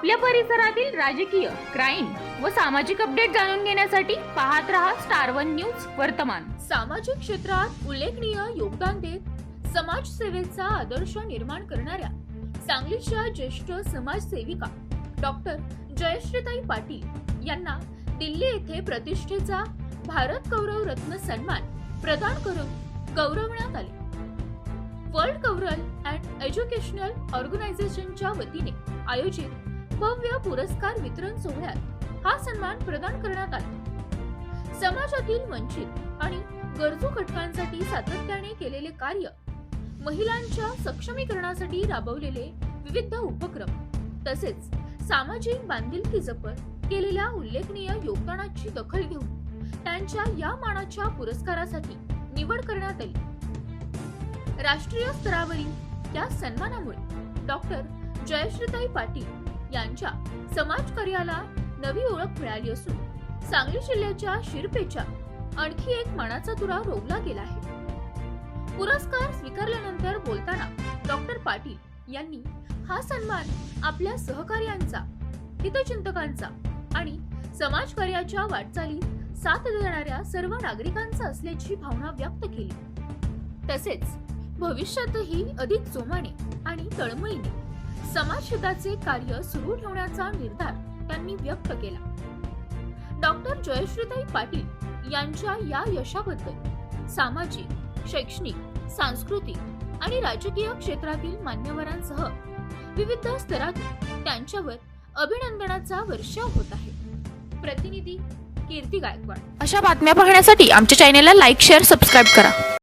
आपल्या परिसरातील राजकीय, क्राईम व सामाजिक अपडेट जाणून घेण्यासाठी पाहत रहा स्टार वन न्यूज वर्तमान। सामाजिक क्षेत्रात उल्लेखनीय योगदान देत समाजसेवेचा आदर्श निर्माण करणाऱ्या सांगलीच्या ज्येष्ठ समाजसेविका डॉक्टर जयश्रीताई पाटील यांना दिल्ली येथे प्रतिष्ठेचा भारत गौरव रत्न सन्मान प्रदान करून गौरवण्यात आले। वर्ल्ड कल्चरल अँड एज्युकेशनल ऑर्गनायझेशनच्या वतीने आयोजित भव्य पुरस्कार वितरण सोहळ्यात हा सन्मान प्रदान करण्यात आला। समाजातील वंचित आणि गरजू घटकांसाठी सातत्याने केलेले कार्य, महिलांच्या सक्षमीकरणासाठी राबवलेले विविध उपक्रम तसेच सामाजिक बांधिलकी जपत केलेल्या उल्लेखनीय योगदानाची दखल घेऊन त्यांच्या या मानाच्या पुरस्कारासाठी निवड करण्यात आली। राष्ट्रीय स्तरावरील या सन्मानामुळे डॉक्टर जयश्रीताई पाटील यांच्या समाजकार्याला नवी ओळख मिळाली असून सांगली जिल्ह्याच्या शिरपेच्या आणखी एक मानाचा तुरा रोवला गेला आहे। पुरस्कार स्वीकारल्यानंतर बोलताना डॉक्टर पाटील यांनी हा सन्मान आपल्या सहकार्यांचा, हितचिंतकांचा आणि समाजकार्याच्या वाटचालीत साथ देणाऱ्या सर्व नागरिकांचा असल्याची भावना व्यक्त केली। तसेच भविष्यातही अधिक जोमाने आणि तळमळीने समाजहिताचे कार्य सुरू ठेवण्याचा निर्धार त्यांनी व्यक्त केला। डॉक्टर जयश्रीताई पाटील यांच्या या यशाबद्दल सामाजिक, शैक्षणिक, सांस्कृतिक आणि राजकीय क्षेत्रातील मान्यवरांसह विविध स्तरातून त्यांच्यावर अभिनंदनाचा वर्षाव होत आहे। प्रतिनिधी कीर्ती गायकवाड। अशा बातम्या पाहण्यासाठी आमच्या चॅनेलला लाईक, शेअर, सबस्क्राईब करा।